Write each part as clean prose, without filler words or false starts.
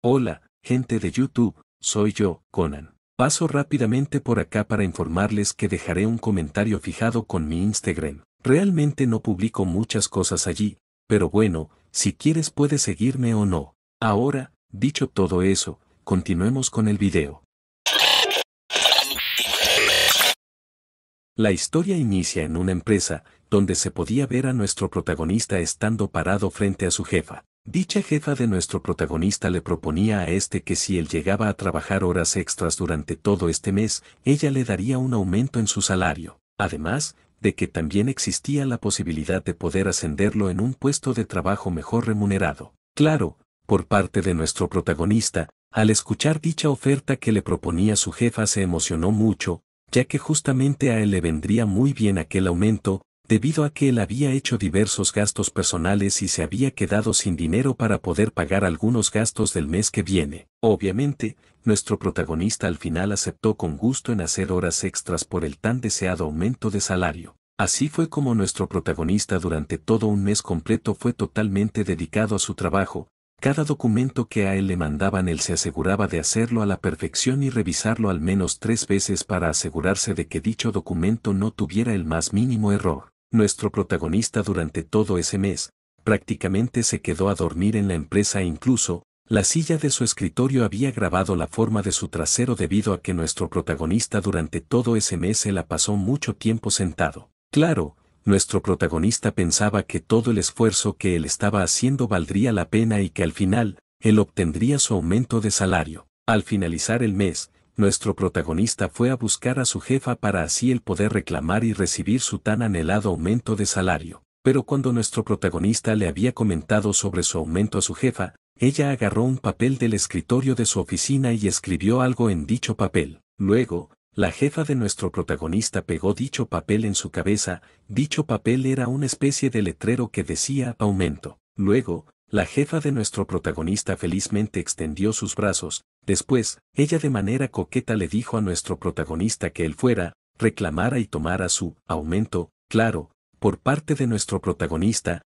Hola, gente de YouTube, soy yo, Conan. Paso rápidamente por acá para informarles que dejaré un comentario fijado con mi Instagram. Realmente no publico muchas cosas allí, pero bueno, si quieres puedes seguirme o no. Ahora, dicho todo eso, continuemos con el video. La historia inicia en una empresa, donde se podía ver a nuestro protagonista estando parado frente a su jefa. Dicha jefa de nuestro protagonista le proponía a este que si él llegaba a trabajar horas extras durante todo este mes, ella le daría un aumento en su salario. Además, de que también existía la posibilidad de poder ascenderlo en un puesto de trabajo mejor remunerado. Claro, por parte de nuestro protagonista, al escuchar dicha oferta que le proponía su jefa se emocionó mucho, ya que justamente a él le vendría muy bien aquel aumento, debido a que él había hecho diversos gastos personales y se había quedado sin dinero para poder pagar algunos gastos del mes que viene. Obviamente, nuestro protagonista al final aceptó con gusto en hacer horas extras por el tan deseado aumento de salario. Así fue como nuestro protagonista durante todo un mes completo fue totalmente dedicado a su trabajo. Cada documento que a él le mandaban él se aseguraba de hacerlo a la perfección y revisarlo al menos 3 veces para asegurarse de que dicho documento no tuviera el más mínimo error. Nuestro protagonista durante todo ese mes, prácticamente se quedó a dormir en la empresa e incluso, la silla de su escritorio había grabado la forma de su trasero debido a que nuestro protagonista durante todo ese mes se la pasó mucho tiempo sentado. Claro, nuestro protagonista pensaba que todo el esfuerzo que él estaba haciendo valdría la pena y que al final, él obtendría su aumento de salario. Al finalizar el mes, nuestro protagonista fue a buscar a su jefa para así él poder reclamar y recibir su tan anhelado aumento de salario. Pero cuando nuestro protagonista le había comentado sobre su aumento a su jefa, ella agarró un papel del escritorio de su oficina y escribió algo en dicho papel. Luego, la jefa de nuestro protagonista pegó dicho papel en su cabeza. Dicho papel era una especie de letrero que decía aumento. Luego, la jefa de nuestro protagonista felizmente extendió sus brazos. Después, ella de manera coqueta le dijo a nuestro protagonista que él fuera, reclamara y tomara su aumento. Claro, por parte de nuestro protagonista,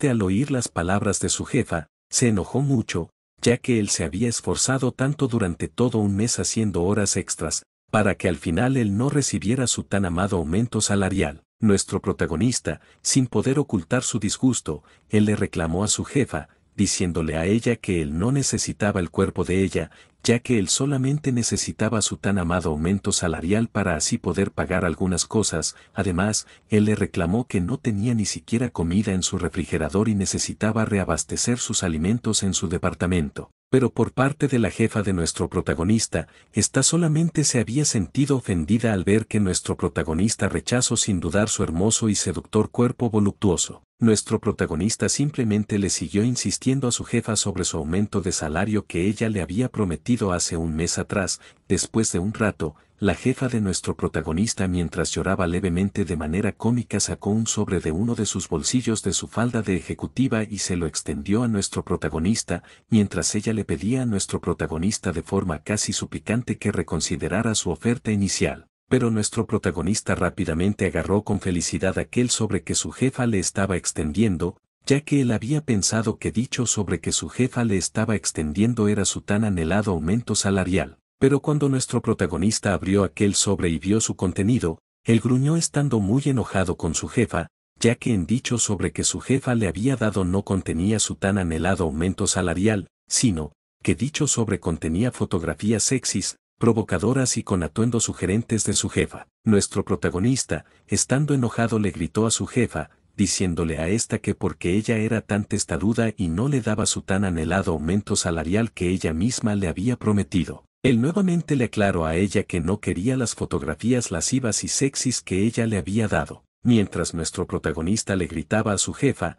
al oír las palabras de su jefa, se enojó mucho, ya que él se había esforzado tanto durante todo un mes haciendo horas extras, para que al final él no recibiera su tan amado aumento salarial. Nuestro protagonista, sin poder ocultar su disgusto, él le reclamó a su jefa, diciéndole a ella que él no necesitaba el cuerpo de ella, ya que él solamente necesitaba su tan amado aumento salarial para así poder pagar algunas cosas. Además, él le reclamó que no tenía ni siquiera comida en su refrigerador y necesitaba reabastecer sus alimentos en su departamento. Pero por parte de la jefa de nuestro protagonista, esta solamente se había sentido ofendida al ver que nuestro protagonista rechazó sin dudar su hermoso y seductor cuerpo voluptuoso. Nuestro protagonista simplemente le siguió insistiendo a su jefa sobre su aumento de salario que ella le había prometido hace un mes atrás. Después de un rato, la jefa de nuestro protagonista mientras lloraba levemente de manera cómica sacó un sobre de uno de sus bolsillos de su falda de ejecutiva y se lo extendió a nuestro protagonista, mientras ella le pedía a nuestro protagonista de forma casi suplicante que reconsiderara su oferta inicial. Pero nuestro protagonista rápidamente agarró con felicidad aquel sobre que su jefa le estaba extendiendo, ya que él había pensado que dicho sobre que su jefa le estaba extendiendo era su tan anhelado aumento salarial. Pero cuando nuestro protagonista abrió aquel sobre y vio su contenido, él gruñó estando muy enojado con su jefa, ya que en dicho sobre que su jefa le había dado no contenía su tan anhelado aumento salarial, sino que dicho sobre contenía fotografías sexys, provocadoras y con atuendos sugerentes de su jefa. Nuestro protagonista, estando enojado le gritó a su jefa, diciéndole a esta que porque ella era tan testaruda y no le daba su tan anhelado aumento salarial que ella misma le había prometido. Él nuevamente le aclaró a ella que no quería las fotografías lascivas y sexys que ella le había dado. Mientras nuestro protagonista le gritaba a su jefa,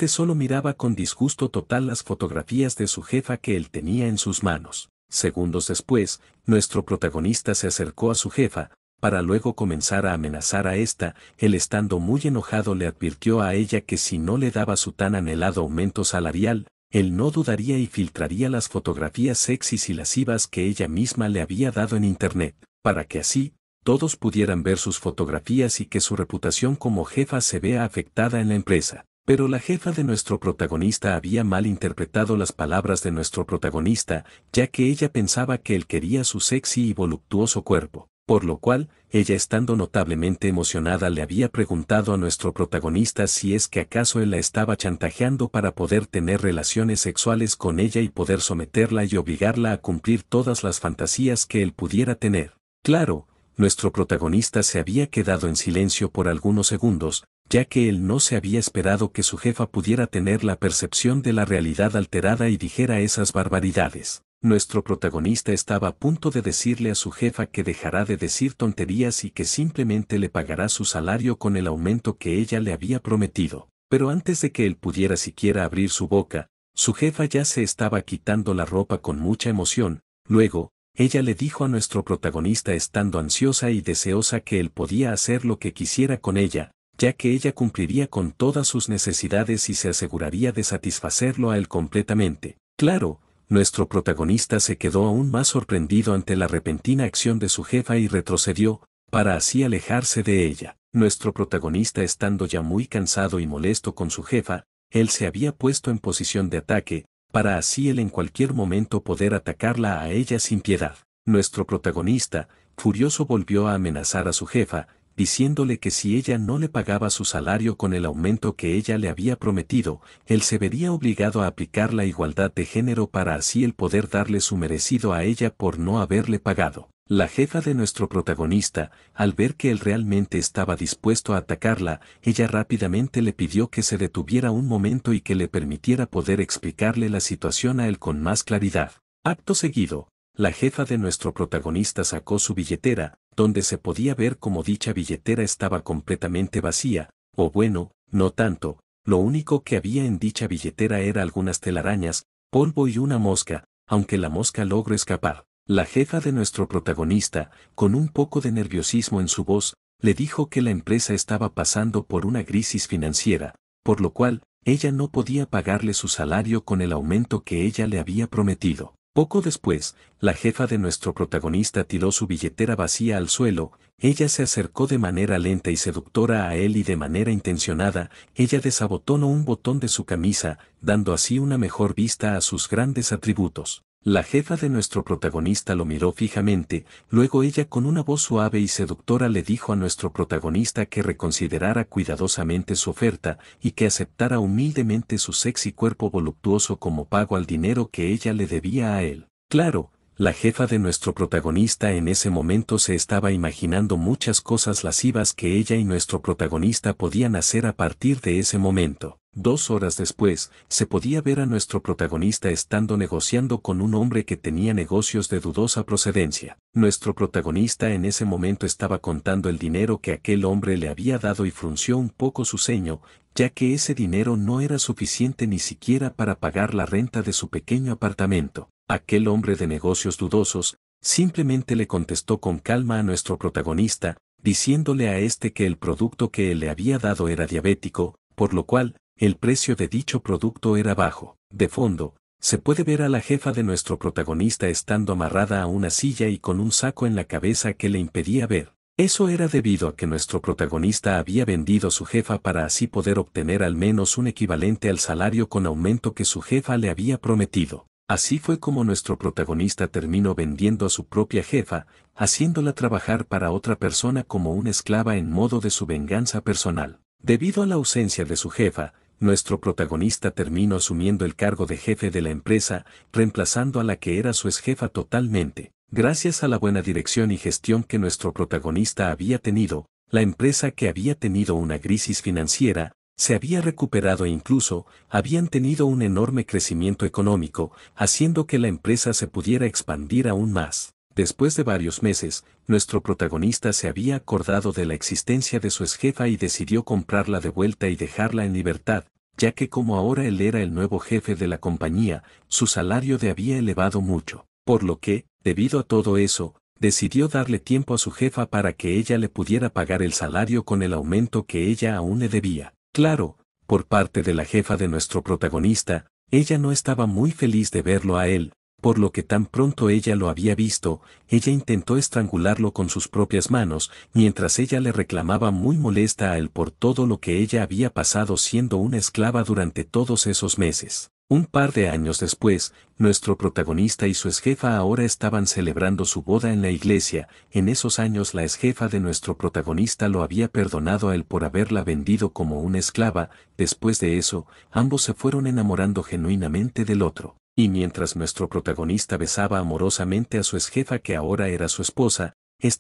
solo miraba con disgusto total las fotografías de su jefa que él tenía en sus manos. Segundos después, nuestro protagonista se acercó a su jefa, para luego comenzar a amenazar a esta. Él estando muy enojado le advirtió a ella que si no le daba su tan anhelado aumento salarial, él no dudaría y filtraría las fotografías sexys y lascivas que ella misma le había dado en internet, para que así, todos pudieran ver sus fotografías y que su reputación como jefa se vea afectada en la empresa. Pero la jefa de nuestro protagonista había mal interpretado las palabras de nuestro protagonista, ya que ella pensaba que él quería su sexy y voluptuoso cuerpo, por lo cual, ella estando notablemente emocionada le había preguntado a nuestro protagonista si es que acaso él la estaba chantajeando para poder tener relaciones sexuales con ella y poder someterla y obligarla a cumplir todas las fantasías que él pudiera tener. Claro, nuestro protagonista se había quedado en silencio por algunos segundos, ya que él no se había esperado que su jefa pudiera tener la percepción de la realidad alterada y dijera esas barbaridades. Nuestro protagonista estaba a punto de decirle a su jefa que dejará de decir tonterías y que simplemente le pagará su salario con el aumento que ella le había prometido. Pero antes de que él pudiera siquiera abrir su boca, su jefa ya se estaba quitando la ropa con mucha emoción. Luego, ella le dijo a nuestro protagonista estando ansiosa y deseosa que él podía hacer lo que quisiera con ella, ya que ella cumpliría con todas sus necesidades y se aseguraría de satisfacerlo a él completamente. Claro, nuestro protagonista se quedó aún más sorprendido ante la repentina acción de su jefa y retrocedió, para así alejarse de ella. Nuestro protagonista estando ya muy cansado y molesto con su jefa, él se había puesto en posición de ataque, para así él en cualquier momento poder atacarla a ella sin piedad. Nuestro protagonista, furioso, volvió a amenazar a su jefa, diciéndole que si ella no le pagaba su salario con el aumento que ella le había prometido, él se vería obligado a aplicar la igualdad de género para así el poder darle su merecido a ella por no haberle pagado. La jefa de nuestro protagonista, al ver que él realmente estaba dispuesto a atacarla, ella rápidamente le pidió que se detuviera un momento y que le permitiera poder explicarle la situación a él con más claridad. Acto seguido, la jefa de nuestro protagonista sacó su billetera, donde se podía ver cómo dicha billetera estaba completamente vacía, o bueno, no tanto, lo único que había en dicha billetera era algunas telarañas, polvo y una mosca, aunque la mosca logró escapar. La jefa de nuestro protagonista, con un poco de nerviosismo en su voz, le dijo que la empresa estaba pasando por una crisis financiera, por lo cual, ella no podía pagarle su salario con el aumento que ella le había prometido. Poco después, la jefa de nuestro protagonista tiró su billetera vacía al suelo, ella se acercó de manera lenta y seductora a él y de manera intencionada, ella desabotonó un botón de su camisa, dando así una mejor vista a sus grandes atributos. La jefa de nuestro protagonista lo miró fijamente, luego ella con una voz suave y seductora le dijo a nuestro protagonista que reconsiderara cuidadosamente su oferta y que aceptara humildemente su sexy cuerpo voluptuoso como pago al dinero que ella le debía a él. Claro, la jefa de nuestro protagonista en ese momento se estaba imaginando muchas cosas lascivas que ella y nuestro protagonista podían hacer a partir de ese momento. 2 horas después, se podía ver a nuestro protagonista estando negociando con un hombre que tenía negocios de dudosa procedencia. Nuestro protagonista en ese momento estaba contando el dinero que aquel hombre le había dado y frunció un poco su ceño, ya que ese dinero no era suficiente ni siquiera para pagar la renta de su pequeño apartamento. Aquel hombre de negocios dudosos, simplemente le contestó con calma a nuestro protagonista, diciéndole a este que el producto que él le había dado era diabético, por lo cual, el precio de dicho producto era bajo. De fondo, se puede ver a la jefa de nuestro protagonista estando amarrada a una silla y con un saco en la cabeza que le impedía ver. Eso era debido a que nuestro protagonista había vendido a su jefa para así poder obtener al menos un equivalente al salario con aumento que su jefa le había prometido. Así fue como nuestro protagonista terminó vendiendo a su propia jefa, haciéndola trabajar para otra persona como una esclava en modo de su venganza personal. Debido a la ausencia de su jefa, nuestro protagonista terminó asumiendo el cargo de jefe de la empresa, reemplazando a la que era su exjefa totalmente. Gracias a la buena dirección y gestión que nuestro protagonista había tenido, la empresa, que había tenido una crisis financiera, se había recuperado e incluso habían tenido un enorme crecimiento económico, haciendo que la empresa se pudiera expandir aún más. Después de varios meses, nuestro protagonista se había acordado de la existencia de su exjefa y decidió comprarla de vuelta y dejarla en libertad, ya que como ahora él era el nuevo jefe de la compañía, su salario le había elevado mucho. Por lo que, debido a todo eso, decidió darle tiempo a su jefa para que ella le pudiera pagar el salario con el aumento que ella aún le debía. Claro, por parte de la jefa de nuestro protagonista, ella no estaba muy feliz de verlo a él, por lo que tan pronto ella lo había visto, ella intentó estrangularlo con sus propias manos, mientras ella le reclamaba muy molesta a él por todo lo que ella había pasado siendo una esclava durante todos esos meses. Un par de años después, nuestro protagonista y su exjefa ahora estaban celebrando su boda en la iglesia. En esos años la exjefa de nuestro protagonista lo había perdonado a él por haberla vendido como una esclava. Después de eso, ambos se fueron enamorando genuinamente del otro. Y mientras nuestro protagonista besaba amorosamente a su exjefa que ahora era su esposa,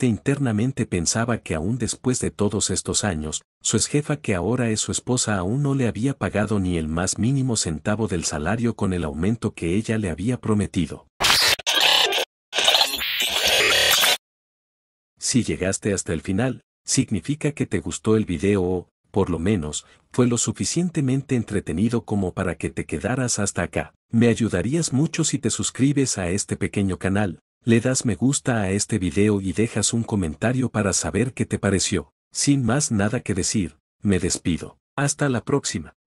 internamente pensaba que aún después de todos estos años, su exjefa que ahora es su esposa aún no le había pagado ni el más mínimo centavo del salario con el aumento que ella le había prometido. Si llegaste hasta el final, significa que te gustó el video o, por lo menos, fue lo suficientemente entretenido como para que te quedaras hasta acá. Me ayudarías mucho si te suscribes a este pequeño canal, le das me gusta a este video y dejas un comentario para saber qué te pareció. Sin más nada que decir, me despido. Hasta la próxima.